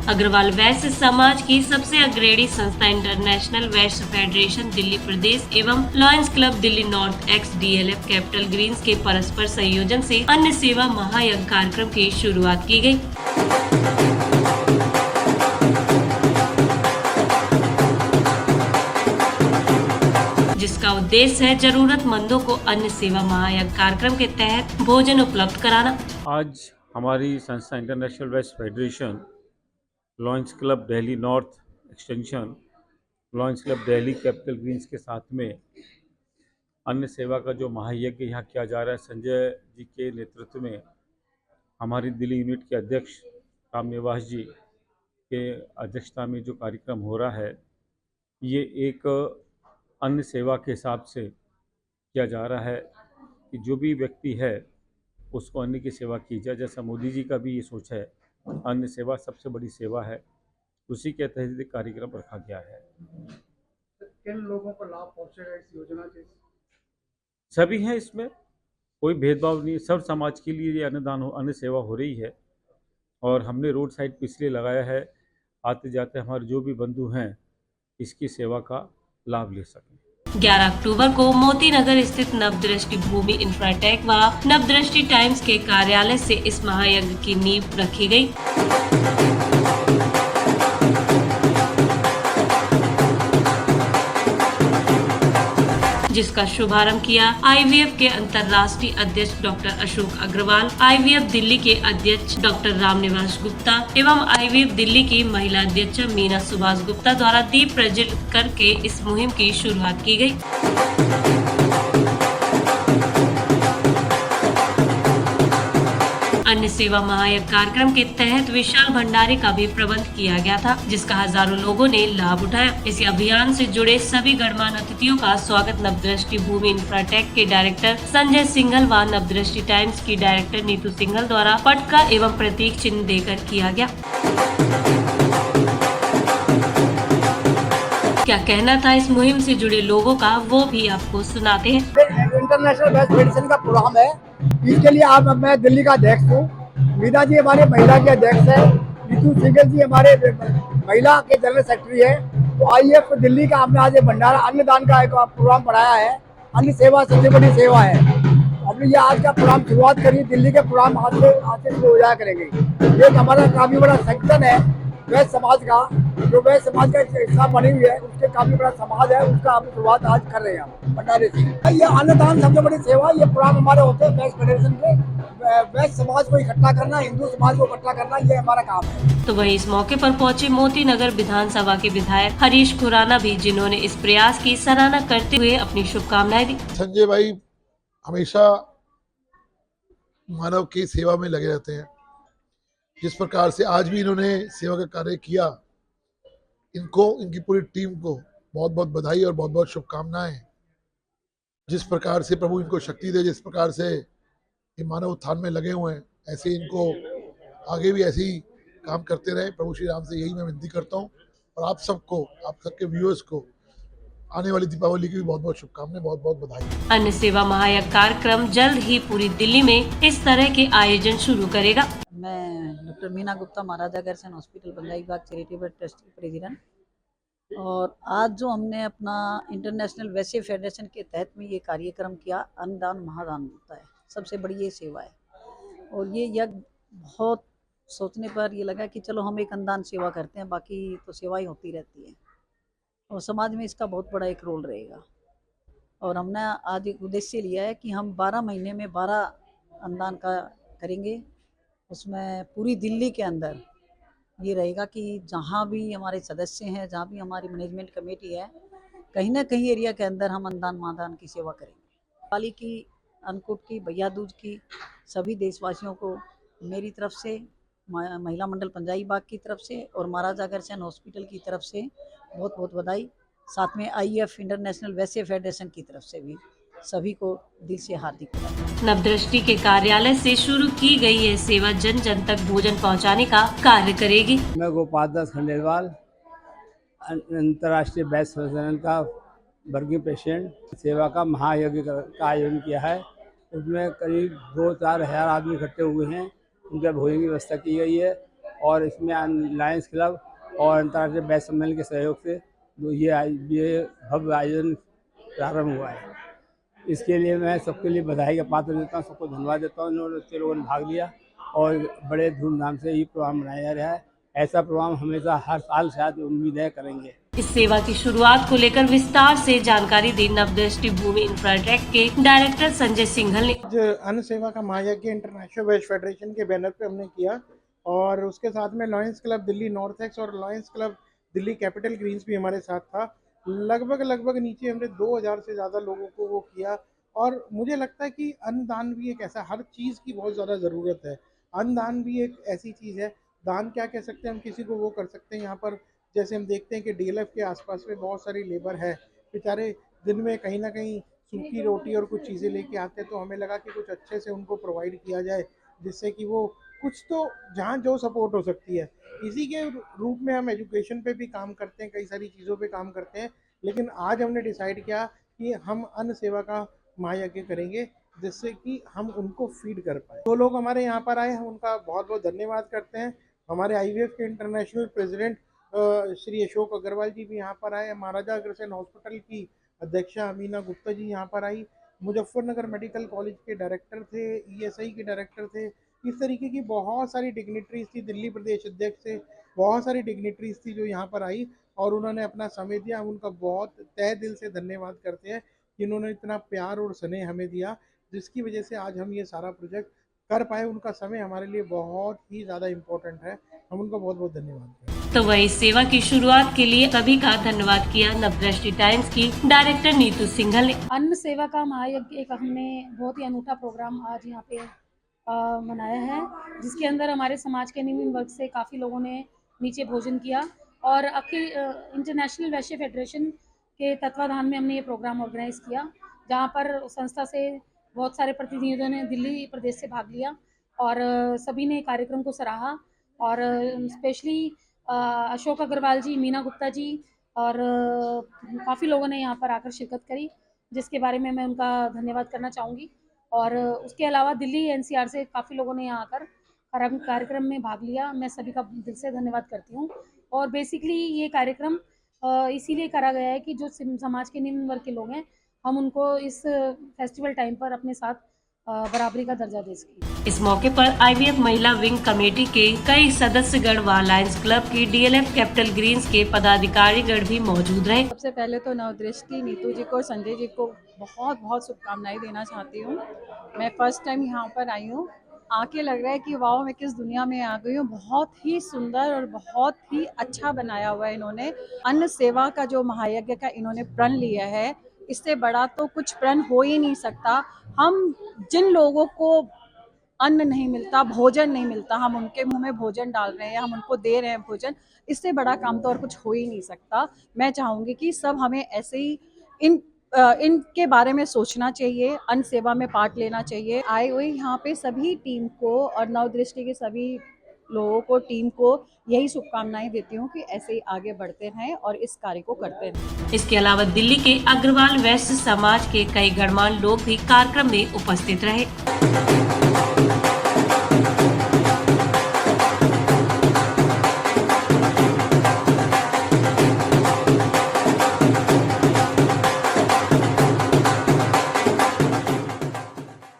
अग्रवाल वैश्य समाज की सबसे अग्रणी संस्था इंटरनेशनल वैश्य फेडरेशन दिल्ली प्रदेश एवं Lions Club Delhi North XDLF Capital Greens के परस्पर संयोजन से अन्न सेवा महायज्ञ कार्यक्रम की शुरुआत की गई। जिसका उद्देश्य है जरूरतमंदों को अन्न सेवा महायज्ञ कार्यक्रम के तहत भोजन उपलब्ध कराना। आज हमारी संस्था International West Federation, Lions Club Delhi North Extension, Lions Club Delhi Capital Greens के साथ में अन्न सेवा का जो महायज्ञ यहाँ किया जा रहा है, संजय जी के नेतृत्व में हमारी दिल्ली यूनिट के अध्यक्ष राम निवास जी के अध्यक्षता में जो कार्यक्रम हो रहा है, ये एक अन्न सेवा के हिसाब से किया जा रहा है कि जो भी व्यक्ति है उसको अन्न की सेवा की जाए। जैसा मोदी जी का भी ये सोच है, अन्न सेवा सबसे बड़ी सेवा है, उसी के तहत कार्यक्रम रखा गया है। किन लोगों को लाभ पहुंचेगा इस योजना से? सभी हैं, इसमें कोई भेदभाव नहीं, सब समाज के लिए ये अन्न सेवा हो रही है। और हमने रोड साइड पे इसलिए लगाया है, आते जाते हमारे जो भी बंधु हैं इसकी सेवा का लाभ ले सकें। 11 अक्टूबर को मोती नगर स्थित नवदृष्टि भूमि इंफ्राटेक व नवदृष्टि टाइम्स के कार्यालय से इस महायज्ञ की नींव रखी गई। जिसका शुभारंभ किया IVF के अंतर्राष्ट्रीय अध्यक्ष डॉक्टर अशोक अग्रवाल, IVF दिल्ली के अध्यक्ष डॉक्टर रामनिवास गुप्ता एवं IVF दिल्ली की महिला अध्यक्ष मीना सुभाष गुप्ता द्वारा दीप प्रज्वलित करके इस मुहिम की शुरुआत की गई। अन्न सेवा महायज्ञ कार्यक्रम के तहत विशाल भंडारे का भी प्रबंध किया गया था, जिसका हजारों लोगों ने लाभ उठाया। इस अभियान से जुड़े सभी गणमान्य अतिथियों का स्वागत नवदृष्टि भूमि इंफ्राटेक के डायरेक्टर संजय सिंघल व नवदृष्टि टाइम्स की डायरेक्टर नीतू सिंघल द्वारा पटका एवं प्रतीक चिन्ह देकर किया गया। क्या कहना था इस मुहिम से जुड़े लोगों का, वो भी आपको सुनाते हैं। इंटरनेशनल वेस्ट फेडरेशन का प्रोग्राम है, इसके लिए आप मैं दिल्ली का अध्यक्ष हूँ। मीना जी हमारे महिला के अध्यक्ष है, नीतू सिंघल जी हमारे महिला के जनरल सेक्रेटरी है। तो IVF दिल्ली का हमने आज भंडारा अन्नदान का एक प्रोग्राम बढ़ाया है। अन्न सेवा सबसे बड़ी सेवा है। हमने ये आज का प्रोग्राम शुरुआत करी, दिल्ली के प्रोग्राम आज से शुरू हो जाया करेंगे। एक हमारा काफी बड़ा संगठन है वैश्य समाज का, जो वैश्य समाज का हिस्सा बनी हुई है, उसके काफी बड़ा समाज है, उसका हम शुरुआत आज कर रहे हैं भंडारे से। ये अन्नदान सबसे बड़ी सेवा, ये प्रोग्राम हमारे होते हैं वैश्य फेडरेशन के। वैश्य समाज को इकट्ठा करना, हिंदू समाज को इकट्ठा करना, ये हमारा काम है। तो वहीं इस मौके पर पहुंचे मोती नगर विधानसभा के विधायक हरीश खुराना भी, जिन्होंने इस प्रयास की सराहना करते हुए अपनी शुभकामनाएं दी। संजय भाई हमेशा मानव की सेवा में लगे रहते हैं। जिस प्रकार से आज भी इन्होंने सेवा का कार्य किया, इनको, इनकी पूरी टीम को बहुत बहुत बधाई और बहुत बहुत शुभकामनाएं। जिस प्रकार से प्रभु इनको शक्ति दे, जिस प्रकार से ये मानव उत्थान में लगे हुए हैं, ऐसे इनको आगे भी ऐसे ही काम करते रहे। प्रभु श्री राम से यही मैं विनती करता हूँ। और आप सबको, आप सबके व्यूअर्स को आने वाली दीपावली की भी बहुत बहुत शुभकामनाएं, बहुत बहुत बधाई। अन्न सेवा महायज्ञ कार्यक्रम जल्द ही पूरी दिल्ली में इस तरह के आयोजन शुरू करेगा। मैं डॉक्टर मीना गुप्ता, महाराजा अग्रसेन हॉस्पिटल पंजाबी बाग चैरिटेबल ट्रस्ट की प्रेसिडेंट। और आज जो हमने अपना इंटरनेशनल वैश्य फेडरेशन के तहत में ये कार्यक्रम किया, अन्नदान महादान होता है, सबसे बड़ी ये सेवा है। और ये यज्ञ बहुत सोचने पर ये लगा कि चलो हम एक अन्नदान सेवा करते हैं, बाकी तो सेवाएं होती रहती है और समाज में इसका बहुत बड़ा एक रोल रहेगा। और हमने आज एक उद्देश्य लिया है कि हम 12 महीने में 12 अन्नदान का करेंगे। उसमें पूरी दिल्ली के अंदर ये रहेगा कि जहाँ भी हमारे सदस्य हैं, जहाँ भी हमारी मैनेजमेंट कमेटी है, कहीं ना कहीं एरिया के अंदर हम अन्नदान महादान की सेवा करेंगे। दिवाली की, अन्नकूट की, भैया दूज की सभी देशवासियों को मेरी तरफ से, महिला मंडल पंजाबी बाग की तरफ से और महाराजा अग्रसेन हॉस्पिटल की तरफ से बहुत बहुत बधाई। साथ में IVF इंटरनेशनल वैश्य फेडरेशन की तरफ से भी सभी को दिल से हार्दिक बधाई। नवदृष्टि के कार्यालय से शुरू की गई यह सेवा जन जन तक भोजन पहुंचाने का कार्य करेगी। मैं गोपाल दास खंडेलवाल, अंतर्राष्ट्रीय वैश्य फेडरेशन का वर्किंग प्रेसिडेंट, सेवा का महायज्ञ का आयोजन किया है। उसमें करीब 2-4 हज़ार आदमी इकट्ठे हुए हैं, उनके भोजन की व्यवस्था की गई है। और इसमें लायंस क्लब और अंतर्राष्ट्रीय वैश्य सम्मेलन के सहयोग से ये भव्य आयोजन प्रारंभ हुआ है। इसके लिए मैं सबके लिए बधाई का पात्र देता हूँ, सबको धन्यवाद देता हूँ। इन्होंने इतने लोगों ने भाग लिया और बड़े धूमधाम से ये प्रोग्राम मनाया जा रहा है। ऐसा प्रोग्राम हमेशा हर साल शायद उम्मीद है करेंगे। इस सेवा की शुरुआत को लेकर विस्तार से जानकारी दी नवदृष्टि भूमि इंफ्राटेक के डायरेक्टर संजय सिंघल ने। आज अन्न सेवा का महायज्ञ इंटरनेशनल वेज फेडरेशन के बैनर पे हमने किया और उसके साथ में Lions Club Delhi North Ex और Lions Club Delhi Capital Greens भी हमारे साथ था। लगभग नीचे हमने 2000 से ज़्यादा लोगों को वो किया और मुझे लगता है कि अन्नदान भी एक ऐसा, हर चीज़ की बहुत ज़्यादा ज़रूरत है। अन्नदान भी एक ऐसी चीज़ है, दान क्या कह सकते हैं हम, किसी को वो कर सकते हैं। यहाँ पर जैसे हम देखते हैं कि DLF के आसपास में बहुत सारी लेबर है, बेचारे दिन में कहीं ना कहीं सूखी रोटी और कुछ चीज़ें लेके आते हैं, तो हमें लगा कि कुछ अच्छे से उनको प्रोवाइड किया जाए जिससे कि वो कुछ तो जहाँ जो सपोर्ट हो सकती है। इसी के रूप में हम एजुकेशन पे भी काम करते हैं, कई सारी चीज़ों पे काम करते हैं, लेकिन आज हमने डिसाइड किया कि हम अन्न सेवा का महायज्ञ करेंगे जिससे कि हम उनको फीड कर पाए। जो लोग हमारे यहाँ पर आए हम उनका बहुत बहुत धन्यवाद करते हैं। हमारे IVF के इंटरनेशनल प्रेसिडेंट श्री अशोक अग्रवाल जी भी यहाँ पर आए। महाराजा अग्रसेन हॉस्पिटल की अध्यक्षा अमीना गुप्ता जी यहाँ पर आई। मुजफ्फरनगर मेडिकल कॉलेज के डायरेक्टर थे, ESI के डायरेक्टर थे। इस तरीके की बहुत सारी डिग्निटरीज थी, दिल्ली प्रदेश अध्यक्ष से बहुत सारी डिग्निटरीज थी जो यहाँ पर आई और उन्होंने अपना समय दिया। हम उनका बहुत तहे दिल से धन्यवाद करते हैं कि उन्होंने इतना प्यार और स्नेह हमें दिया, जिसकी वजह से आज हम ये सारा प्रोजेक्ट कर पाए। उनका समय हमारे लिए बहुत ही ज़्यादा इम्पोर्टेंट है, हम उनका बहुत बहुत धन्यवाद करते हैं। तो वही सेवा की शुरुआत के लिए सभी का धन्यवाद किया नवदृष्टि टाइम्स की डायरेक्टर नीतू सिंघल ने। अन्न सेवा का महायज्ञ एक हमने बहुत ही अनूठा प्रोग्राम आज यहाँ पे मनाया है, जिसके अंदर हमारे समाज के निम्न वर्ग से काफ़ी लोगों ने नीचे भोजन किया और अखिल इंटरनेशनल वैश्य फेडरेशन के तत्वाधान में हमने ये प्रोग्राम ऑर्गेनाइज़ किया, जहाँ पर संस्था से बहुत सारे प्रतिनिधियों ने दिल्ली प्रदेश से भाग लिया और सभी ने कार्यक्रम को सराहा और स्पेशली अशोक अग्रवाल जी, मीना गुप्ता जी और काफ़ी लोगों ने यहाँ पर आकर शिरकत करी, जिसके बारे में मैं उनका धन्यवाद करना चाहूँगी। और उसके अलावा दिल्ली NCR से काफ़ी लोगों ने यहाँ आकर कार्यक्रम में भाग लिया, मैं सभी का दिल से धन्यवाद करती हूँ। और बेसिकली ये कार्यक्रम इसीलिए करा गया है कि जो समाज के निम्न वर्ग के लोग हैं, हम उनको इस फेस्टिवल टाइम पर अपने साथ बराबरी का दर्जा दे सकें। इस मौके पर IVF महिला विंग कमेटी के कई सदस्यगण व लायंस क्लब की DLF कैपिटल ग्रीन्स के पदाधिकारीगण भी मौजूद रहे। सबसे पहले तो नवदृष्टि नीतू जी को और संजय जी को बहुत बहुत शुभकामनाएं देना चाहती हूँ। मैं फर्स्ट टाइम यहाँ पर आई हूँ, आके लग रहा है कि वाह मैं किस दुनिया में आ गई हूँ। बहुत ही सुंदर और बहुत ही अच्छा बनाया हुआ है इन्होंने। अन्न सेवा का जो महायज्ञ का इन्होंने प्रण लिया है, इससे बड़ा तो कुछ प्रण हो ही नहीं सकता। हम जिन लोगों को अन्न नहीं मिलता, भोजन नहीं मिलता, हम उनके मुंह में भोजन डाल रहे हैं, हम उनको दे रहे हैं भोजन, इससे बड़ा काम तो और कुछ हो ही नहीं सकता। मैं चाहूँगी कि सब हमें ऐसे ही इनके बारे में सोचना चाहिए, अन्न सेवा में पार्ट लेना चाहिए। आए हुए यहाँ पे सभी टीम को और नवदृष्टि के सभी लोगों को, टीम को यही शुभकामनाएं देती हूँ कि ऐसे ही आगे बढ़ते रहें और इस कार्य को करते रहें। इसके अलावा दिल्ली के अग्रवाल वैश्य समाज के कई गणमान्य लोग भी कार्यक्रम में उपस्थित रहे।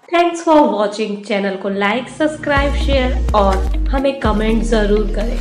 Thanks for watching. चैनल को लाइक, सब्सक्राइब, शेयर और हमें कमेंट जरूर करें।